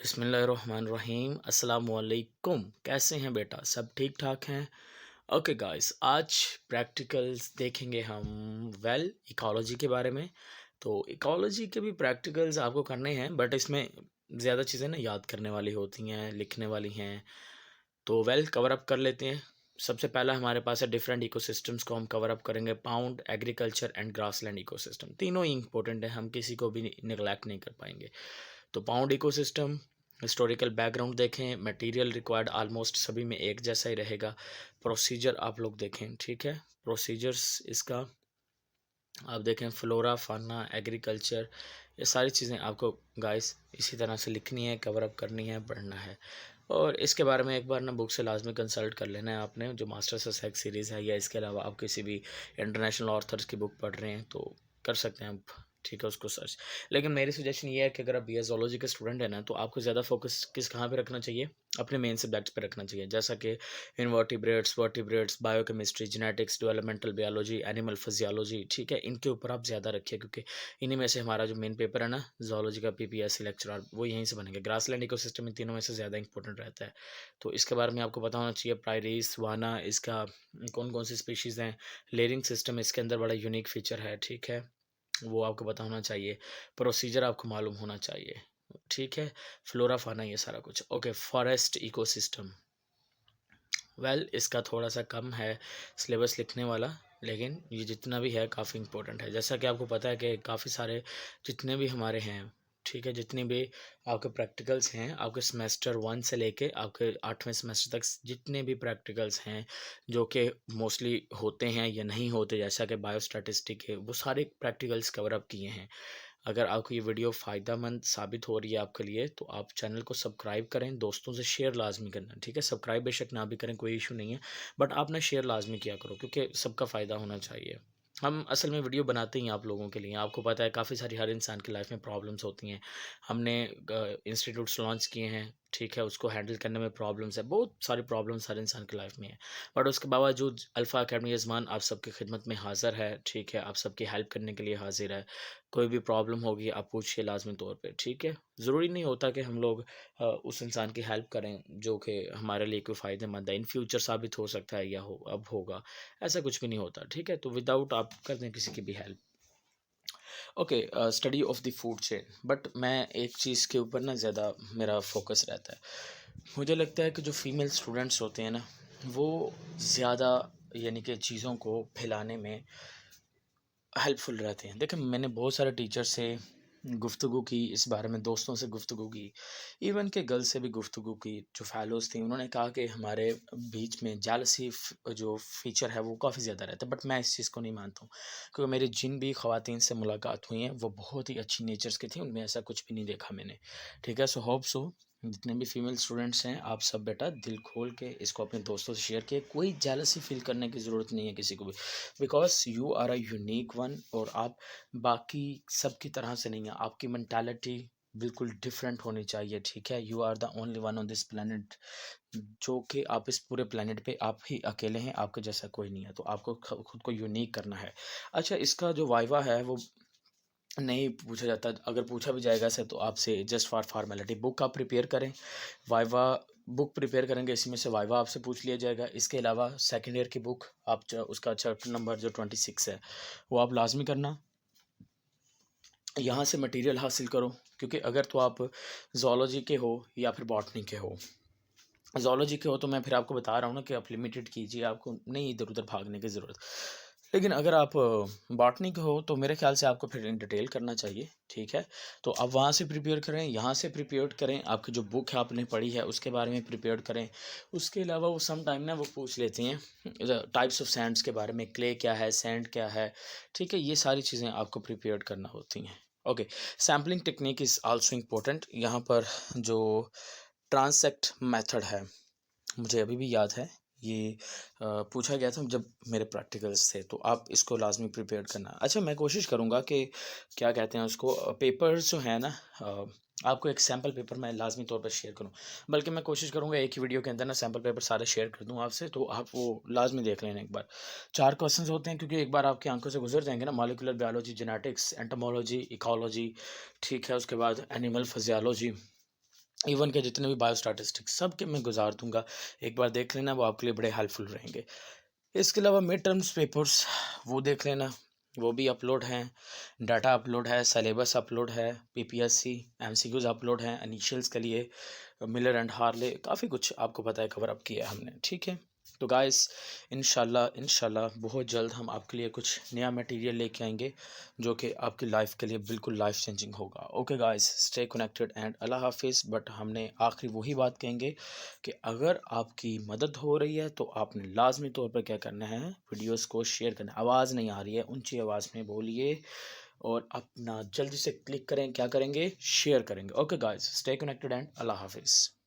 बिस्मिल्लाहिर्रहमानिर्रहीम अस्सलाम वालेकुम। कैसे हैं बेटा, सब ठीक ठाक हैं? ओके गाइस, आज प्रैक्टिकल्स देखेंगे हम इकोलॉजी के बारे में। तो इकोलॉजी के भी प्रैक्टिकल्स आपको करने हैं, बट इसमें ज़्यादा चीज़ें ना याद करने वाली होती हैं, लिखने वाली हैं। तो कवर अप कर लेते हैं। सबसे पहला हमारे पास है डिफरेंट इकोसिस्टम्स को हम कवर अप करेंगे। Pound, agriculture and grassland ecosystem, तीनों ही इंपॉर्टेंट है, हम किसी को भी निगलेक्ट नहीं कर पाएंगे। तो पाउंड इकोसिस्टम, हिस्टोरिकल बैकग्राउंड देखें। मटेरियल रिक्वायर्ड ऑलमोस्ट सभी में एक जैसा ही रहेगा। प्रोसीजर आप लोग देखें, ठीक है। प्रोसीजर्स इसका आप देखें, फ्लोरा, फाना, एग्रीकल्चर, ये सारी चीज़ें आपको गाइस इसी तरह से लिखनी है, कवर अप करनी है, पढ़ना है। और इसके बारे में एक बार ना बुक से लाजमी कंसल्ट कर लेना है आपने, जो मास्टर्स ऑफ सीरीज़ है, या इसके अलावा आप किसी भी इंटरनेशनल ऑथर्स की बुक पढ़ रहे हैं तो कर सकते हैं आप, ठीक है, उसको सर्च। लेकिन मेरी सजेशन ये है कि अगर आप बी जोलॉजी के स्टूडेंट हैं ना, तो आपको ज़्यादा फोकस कहाँ पे रखना चाहिए, अपने मेन सब्जेक्ट्स पे रखना चाहिए, जैसा कि invertebrates, vertebrates, biochemistry, genetics, developmental biology, animal physiology, ठीक है, इनके ऊपर आप ज़्यादा रखिए, क्योंकि इन्हीं में से हमारा जो मेन पेपर है ना जोलॉजी का, पीपीएससी लेक्चरर, वो यहीं से बनेंगे। ग्रासलैंड इकोसिस्टम इन तीनों में से ज़्यादा इंपॉर्टेंट रहता है, तो इसके बारे में आपको पता होना चाहिए। प्रायरीज, वाना, इसका कौन कौन सी स्पीशीज़ हैं। लेयरिंग सिस्टम इसके अंदर बड़ा यूनिक फीचर है, ठीक है, वो आपको पता होना चाहिए। प्रोसीजर आपको मालूम होना चाहिए, ठीक है। फ्लोरा, फाना, ये सारा कुछ। ओके, फॉरेस्ट इकोसिस्टम, इसका थोड़ा सा कम है सिलेबस लिखने वाला, लेकिन ये जितना भी है काफ़ी इंपॉर्टेंट है। जैसा कि आपको पता है कि काफ़ी सारे जितने भी हमारे हैं, ठीक है, जितने भी आपके प्रैक्टिकल्स हैं, आपके सेमेस्टर 1 से लेके आपके 8वें सेमेस्टर तक जितने भी प्रैक्टिकल्स हैं, जो कि मोस्टली होते हैं या नहीं होते, जैसा कि बायोस्टैटिस्टिक है, वो सारे प्रैक्टिकल्स कवर अप किए हैं। अगर आपको ये वीडियो फ़ायदेमंद साबित हो रही है आपके लिए, तो आप चैनल को सब्सक्राइब करें, दोस्तों से शेयर लाजमी करना, ठीक है। सब्सक्राइब बेशक ना भी करें, कोई इशू नहीं है, बट आप ना शेयर लाजमी किया करो, क्योंकि सबका फ़ायदा होना चाहिए। हम असल में वीडियो बनाते ही हैं आप लोगों के लिए। आपको पता है काफ़ी सारी हर इंसान की लाइफ में प्रॉब्लम्स होती हैं। हमने इंस्टीट्यूट्स लॉन्च किए हैं, ठीक है, उसको हैंडल करने में प्रॉब्लम्स है, बहुत सारी प्रॉब्लम्स हर इंसान की लाइफ में है। बट उसके बावजूद अल्फ़ा अकेडमी यज़मान आप सबकी खिदमत में हाज़िर है, ठीक है, आप सबकी हेल्प करने के लिए हाज़िर है। कोई भी प्रॉब्लम होगी आप पूछिए लाज़मी तौर पे, ठीक है। ज़रूरी नहीं होता कि हम लोग उस इंसान की हेल्प करें जो कि हमारे लिए कोई फ़ायदेमंद है, इन फ्यूचर साबित हो सकता है या हो अब होगा, ऐसा कुछ भी नहीं होता, ठीक है। तो विदाउट आप कर दें किसी की भी help. Okay, study of the food chain, but मैं एक चीज़ के ऊपर ना ज़्यादा मेरा फोकस रहता है। मुझे लगता है कि जो फीमेल स्टूडेंट्स होते हैं ना, वो ज़्यादा यानी कि चीज़ों को फैलाने में हेल्पफुल रहते हैं। देखिए, मैंने बहुत सारे टीचर से गुफ्तगू की इस बारे में, दोस्तों से गुफ्तगू की, इवन के गर्ल्स से भी गुफ्तगू की, जो फ़ेलोज़ थी, उन्होंने कहा कि हमारे बीच में जेलसी जो फ़ीचर है वो काफ़ी ज़्यादा रहता है, बट मैं इस चीज़ को नहीं मानता हूँ, क्योंकि मेरी जिन भी ख़वातीन से मुलाकात हुई हैं वो बहुत ही अच्छी नेचर्स की थी, उनमें ऐसा कुछ भी नहीं देखा मैंने, ठीक है। सो होप सो जितने भी फीमेल स्टूडेंट्स हैं, आप सब बेटा दिल खोल के इसको अपने दोस्तों से शेयर किए। कोई जेलसी फील करने की ज़रूरत नहीं है किसी को भी, because you are a unique one, और आप बाकी सब की तरह से नहीं है। आपकी मैंटालिटी बिल्कुल डिफरेंट होनी चाहिए, ठीक है। You are the only one on this planet, जो कि आप इस पूरे प्लानट पे आप ही अकेले हैं, आपके जैसा कोई नहीं है, तो आपको खुद को यूनिक करना है। अच्छा, इसका जो वाइवा है वो नहीं पूछा जाता, अगर पूछा भी जाएगा सर तो आपसे जस्ट फॉर फॉर्मेलिटी। बुक आप प्रिपेयर करें, वाइवा बुक प्रिपेयर करेंगे, इसी में से वाइवा आपसे पूछ लिया जाएगा। इसके अलावा सेकेंड ईयर की बुक आप उसका चैप्टर नंबर जो 26 है वो आप लाजमी करना, यहाँ से मटेरियल हासिल करो, क्योंकि अगर तो आप जोलॉजी के हो या फिर बॉटनी के हो, ज़ूलॉजी के हो तो मैं फिर आपको बता रहा हूँ ना कि आप लिमिटेड कीजिए, आपको नहीं इधर-उधर भागने की ज़रूरत। लेकिन अगर आप बॉटनी के हो तो मेरे ख़्याल से आपको फिर इन डिटेल करना चाहिए, ठीक है। तो आप वहाँ से प्रिपेयर करें, यहाँ से प्रिपेयर करें, आपकी जो बुक है आपने पढ़ी है उसके बारे में प्रिपेयर करें। उसके अलावा वो सम टाइम ना वो पूछ लेती हैं टाइप्स ऑफ सैंड्स के बारे में, क्ले क्या है, सैंड क्या है, ठीक है। ये सारी चीज़ें आपको प्रिपेयर करना होती हैं। Okay, sampling technique is also important. यहाँ पर जो ट्रांसेक्ट मेथड है, मुझे अभी भी याद है, ये पूछा गया था जब मेरे प्रैक्टिकल्स थे, तो आप इसको लाजमी प्रिपेयर करना। अच्छा, मैं कोशिश करूँगा कि क्या कहते हैं उसको, पेपर्स जो है ना, आपको एक सैम्पल पेपर मैं लाजमी तौर पर शेयर करूँ, बल्कि मैं कोशिश करूँगा एक ही वीडियो के अंदर ना सैम्पल पेपर सारे शेयर कर दूँ आपसे, तो आप वो लाजमी देख लेना एक बार। 4 क्वेश्चंस होते हैं, क्योंकि एक बार आपकी आंखों से गुजर जाएंगे ना, molecular biology, genetics, entomology, ecology, ठीक है, उसके बाद एनिमल फिजियोलॉजी, इवन के जितने भी बायोस्टैटिस्टिक्स सब के मैं गुजार दूंगा, एक बार देख लेना, वो आपके लिए बड़े हेल्पफुल रहेंगे। इसके अलावा मिड टर्म्स पेपर्स वो देख लेना, वो भी अपलोड हैं, डाटा अपलोड है, सिलेबस अपलोड है, पीपीएससी एमसीक्यूज अपलोड हैं इनिशियल्स के लिए, मिलर एंड हार्ले, काफ़ी कुछ आपको पता है कवर अप किया है हमने, ठीक है। तो गाइस इंशाल्लाह इंशाल्लाह बहुत जल्द हम आपके लिए कुछ नया मटेरियल लेके आएंगे जो कि आपकी लाइफ के लिए बिल्कुल लाइफ चेंजिंग होगा। Okay guys, stay connected and अल्लाह हाफिज़। बट हमने आखिरी वही बात कहेंगे कि अगर आपकी मदद हो रही है तो आपने लाजमी तौर पर क्या करना है, वीडियोस को शेयर करना। आवाज़ नहीं आ रही है, ऊंची आवाज़ में बोलिए और अपना जल्दी से क्लिक करें, क्या करेंगे, शेयर करेंगे। Okay guys, stay connected and अल्लाह हाफिज़।